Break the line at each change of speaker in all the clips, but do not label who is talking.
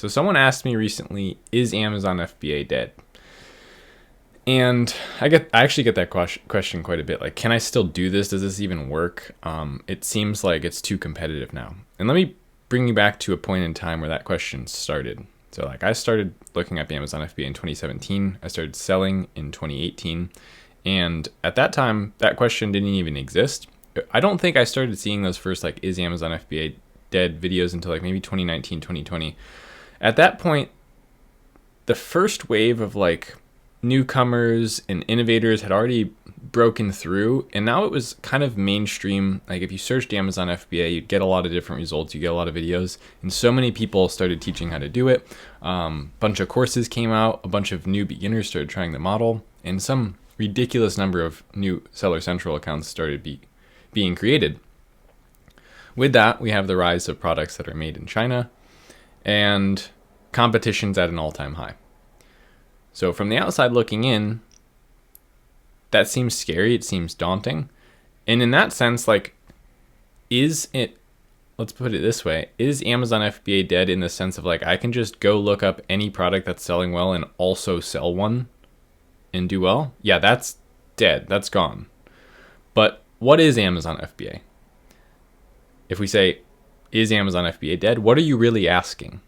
So someone asked me recently, is Amazon FBA dead? And I actually get that question quite a bit. Like, can I still do this? Does this even work? It seems like it's too competitive now. And let me bring you back to a point in time where that question started. So like I started looking up Amazon FBA in 2017. I started selling in 2018. And at that time, that question didn't even exist. I don't think I started seeing those first like, is Amazon FBA dead videos until like maybe 2019, 2020. At that point, the first wave of like newcomers and innovators had already broken through, and now it was kind of mainstream. Like if you searched Amazon FBA, you'd get a lot of different results, you get a lot of videos, and so many people started teaching how to do it. Bunch of courses came out, a bunch of new beginners started trying the model, and some ridiculous number of new Seller Central accounts started being created. With that, we have the rise of products that are made in China, and competition's at an all-time high. So from the outside looking in, that seems scary, it seems daunting. And in that sense, like, let's put it this way, is Amazon FBA dead in the sense of like, I can just go look up any product that's selling well and also sell one and do well? Yeah, that's dead, that's gone. But what is Amazon FBA? If we say, is Amazon FBA dead? What are you really asking?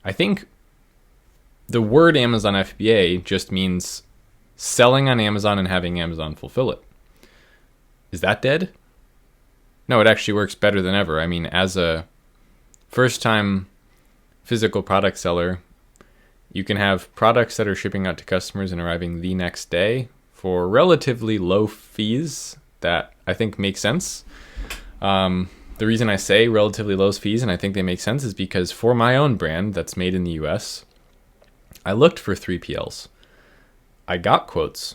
I think the word Amazon FBA just means selling on Amazon and having Amazon fulfill it. Is that dead? No, it actually works better than ever. I mean, as a first-time physical product seller, you can have products that are shipping out to customers and arriving the next day for relatively low fees that I think make sense. The reason I say relatively low fees, and I think they make sense, is because for my own brand that's made in the US, I looked for 3PLs. I got quotes.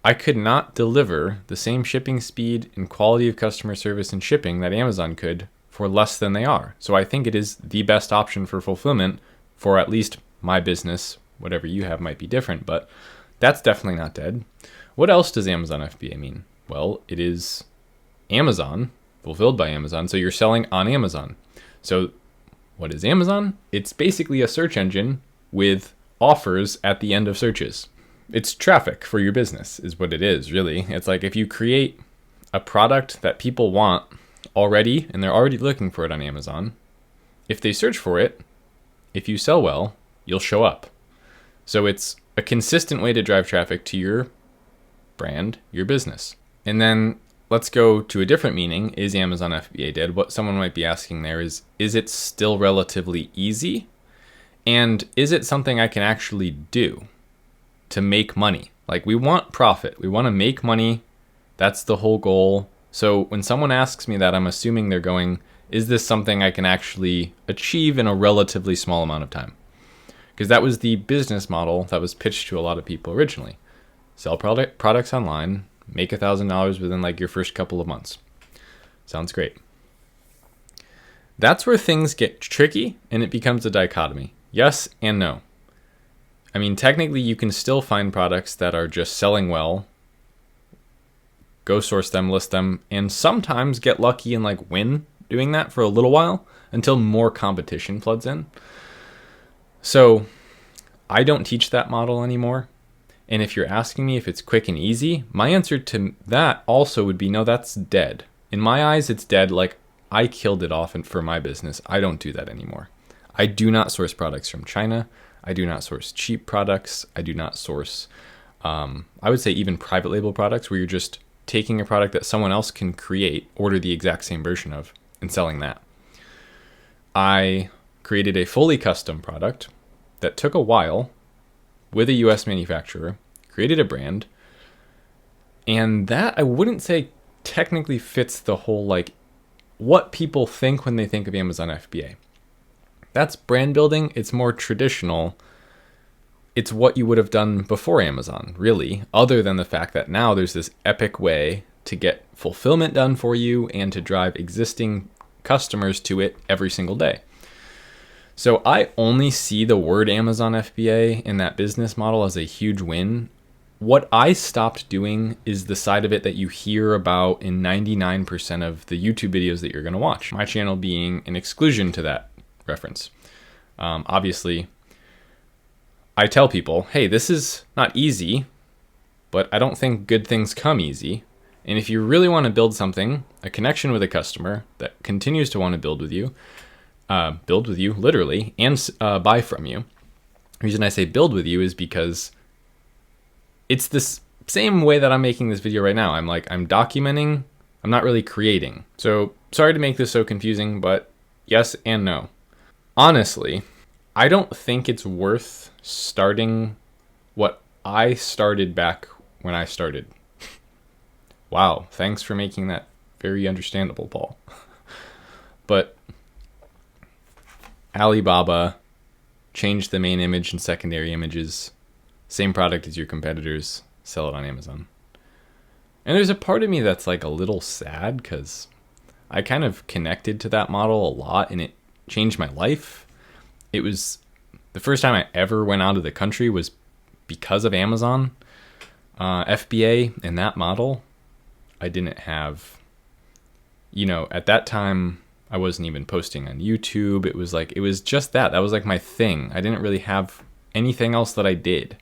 I could not deliver the same shipping speed and quality of customer service and shipping that Amazon could for less than they are. So I think it is the best option for fulfillment for at least my business. Whatever you have might be different, but that's definitely not dead. What else does Amazon FBA mean? Well, it is Amazon, fulfilled by Amazon, so you're selling on Amazon. So what is Amazon? It's basically a search engine with offers at the end of searches. It's traffic for your business is what it is, really. It's like if you create a product that people want already and they're already looking for it on Amazon, if they search for it, if you sell well, you'll show up. So it's a consistent way to drive traffic to your brand, your business. And then let's go to a different meaning. Is Amazon FBA dead? What someone might be asking there is it still relatively easy? And is it something I can actually do to make money? Like, we want profit. We want to make money. That's the whole goal. So when someone asks me that, I'm assuming they're going, is this something I can actually achieve in a relatively small amount of time? Because that was the business model that was pitched to a lot of people originally. Sell products online, make $1,000 within like your first couple of months. Sounds great. That's where things get tricky and it becomes a dichotomy. Yes and no. I mean, technically you can still find products that are just selling well, go source them, list them, and sometimes get lucky and like win doing that for a little while until more competition floods in. So I don't teach that model anymore. And if you're asking me if it's quick and easy, my answer to that also would be no, that's dead. In my eyes, it's dead. Like, I killed it off for my business. I don't do that anymore. I do not source products from China. I do not source cheap products. I do not source, I would say even private label products where you're just taking a product that someone else can create, order the exact same version of, and selling that. I created a fully custom product that took a while with a US manufacturer, created a brand, and that I wouldn't say technically fits the whole like what people think when they think of Amazon FBA. That's brand building. It's more traditional. It's what you would have done before Amazon, really, other than the fact that now there's this epic way to get fulfillment done for you and to drive existing customers to it every single day. So I only see the word Amazon FBA in that business model as a huge win. What I stopped doing is the side of it that you hear about in 99% of the YouTube videos that you're going to watch. My channel being an exclusion to that reference. Obviously, I tell people, hey, this is not easy, but I don't think good things come easy. And if you really want to build something, a connection with a customer that continues to want to build with you literally, and buy from you. The reason I say build with you is because it's this same way that I'm making this video right now. I'm documenting, I'm not really creating. So sorry to make this so confusing, but yes and no. Honestly, I don't think it's worth starting what I started back when I started. Wow, thanks for making that very understandable, Paul. But Alibaba changed the main image and secondary images, same product as your competitors, sell it on Amazon. And there's a part of me that's like a little sad because I kind of connected to that model a lot and it changed my life. It was the first time I ever went out of the country was because of Amazon. FBA and that model, I didn't have, at that time, I wasn't even posting on YouTube. It was just that. That was like my thing. I didn't really have anything else that I did.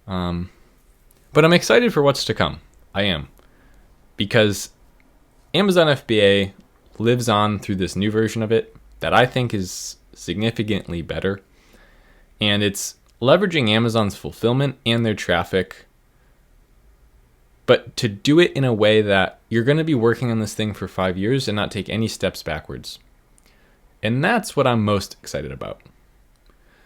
But I'm excited for what's to come. I am. Because Amazon FBA lives on through this new version of it that I think is significantly better. And it's leveraging Amazon's fulfillment and their traffic, but to do it in a way that you're going to be working on this thing for 5 years and not take any steps backwards. And that's what I'm most excited about.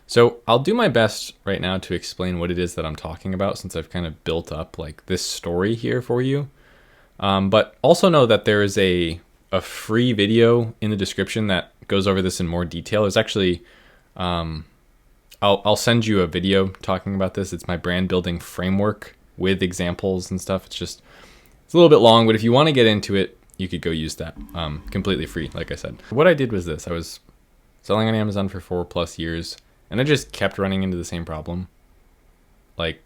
So I'll do my best right now to explain what it is that I'm talking about, since I've kind of built up like this story here for you. But also know that there is a free video in the description that goes over this in more detail. There's actually, I'll send you a video talking about this. It's my brand building framework with examples and stuff. It's a little bit long, but if you want to get into it, you could go use that. Completely free, like I said. What I did was this. I was selling on Amazon for 4+ years, and I just kept running into the same problem. Like,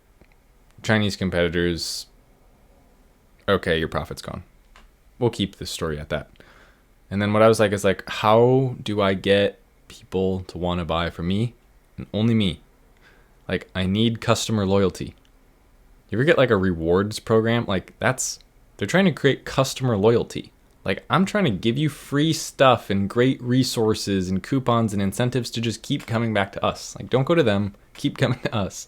Chinese competitors, okay, your profit's gone. We'll keep this story at that. And then what I was like is like, how do I get people to want to buy from me? And only me. Like, I need customer loyalty. You ever get like a rewards program? Like, they're trying to create customer loyalty. Like, I'm trying to give you free stuff and great resources and coupons and incentives to just keep coming back to us. Like, don't go to them, keep coming to us.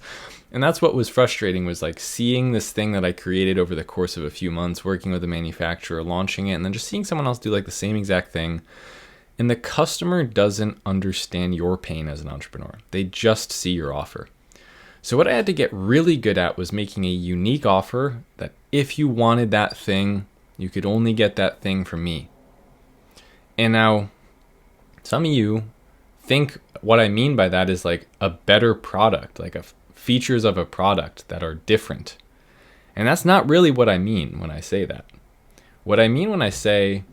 And that's what was frustrating, was like seeing this thing that I created over the course of a few months, working with a manufacturer, launching it, and then just seeing someone else do like the same exact thing. And the customer doesn't understand your pain as an entrepreneur. They just see your offer. So what I had to get really good at was making a unique offer that if you wanted that thing, you could only get that thing from me. And now, some of you think what I mean by that is like a better product, like features of a product that are different. And that's not really what I mean when I say that. What I mean when I say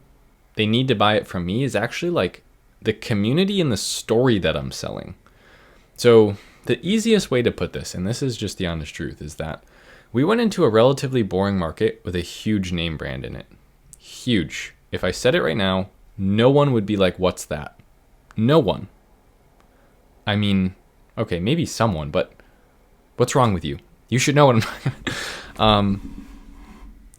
they need to buy it from me is actually like the community and the story that I'm selling. So the easiest way to put this, and this is just the honest truth, is that we went into a relatively boring market with a huge name brand in it. Huge. If I said it right now, no one would be like, what's that? No one. I mean, okay, maybe someone, but what's wrong with you? You should know what I'm talking about.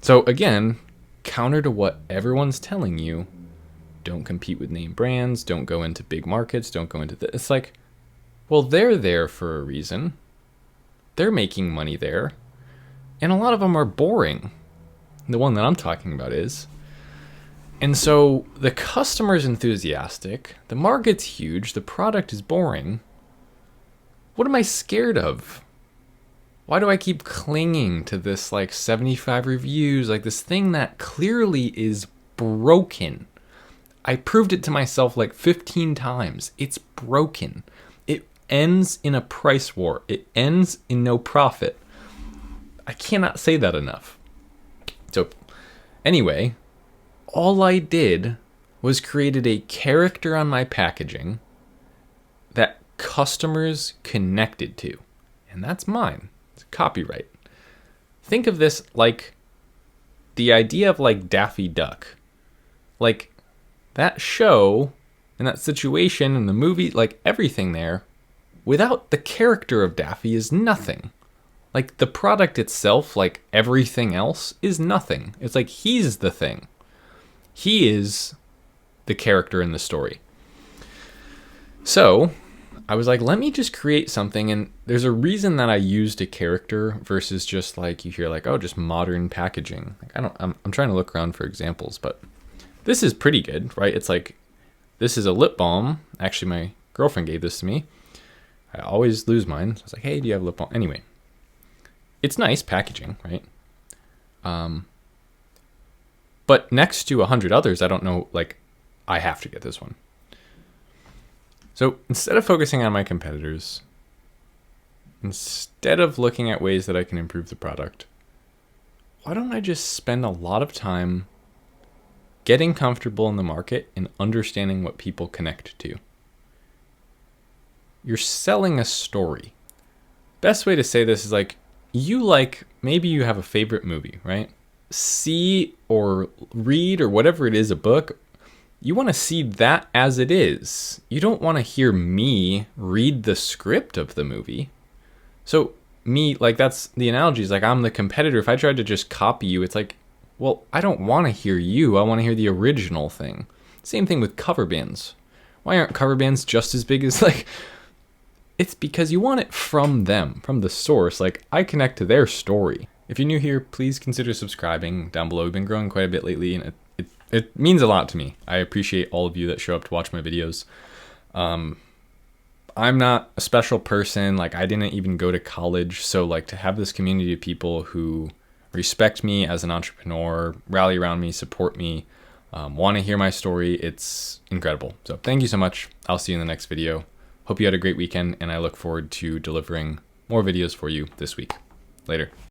So again, counter to what everyone's telling you, don't compete with name brands, don't go into big markets, don't go into it's like, well, they're there for a reason. They're making money there. And a lot of them are boring. The one that I'm talking about is. And so the customer's enthusiastic, the market's huge, the product is boring. What am I scared of? Why do I keep clinging to this like 75 reviews, like this thing that clearly is broken? I proved it to myself like 15 times. It's broken. It ends in a price war. It ends in no profit. I cannot say that enough. So anyway, all I did was created a character on my packaging that customers connected to. And that's mine. It's copyright. Think of this like the idea of like Daffy Duck. Like, that show And that situation and the movie, like everything there, without the character of Daffy is nothing. Like the product itself, like everything else, is nothing. It's like he's the thing. He is the character in the story. So I was like, let me just create something. And there's a reason that I used a character versus just like you hear like, oh, just modern packaging. Like I'm trying to look around for examples, but this is pretty good, right? It's like, this is a lip balm. Actually, my girlfriend gave this to me. I always lose mine. So I was like, hey, do you have lip balm? Anyway, it's nice packaging, right? But next to 100 others, I don't know, like, I have to get this one. So instead of focusing on my competitors, instead of looking at ways that I can improve the product, why don't I just spend a lot of time getting comfortable in the market and understanding what people connect to? You're selling a story. Best way to say this is like, maybe you have a favorite movie, right? See or read or whatever it is, a book. You want to see that as it is. You don't want to hear me read the script of the movie. So me, like that's the analogy is like I'm the competitor. If I tried to just copy you, it's like, well, I don't want to hear you. I want to hear the original thing. Same thing with cover bands. Why aren't cover bands just as big as like... It's because you want it from them, from the source. Like, I connect to their story. If you're new here, please consider subscribing down below. We've been growing quite a bit lately, and it means a lot to me. I appreciate all of you that show up to watch my videos. I'm not a special person. Like, I didn't even go to college. So, like, to have this community of people who respect me as an entrepreneur, rally around me, support me, want to hear my story, it's incredible. So, thank you so much. I'll see you in the next video. Hope you had a great weekend, and I look forward to delivering more videos for you this week. Later.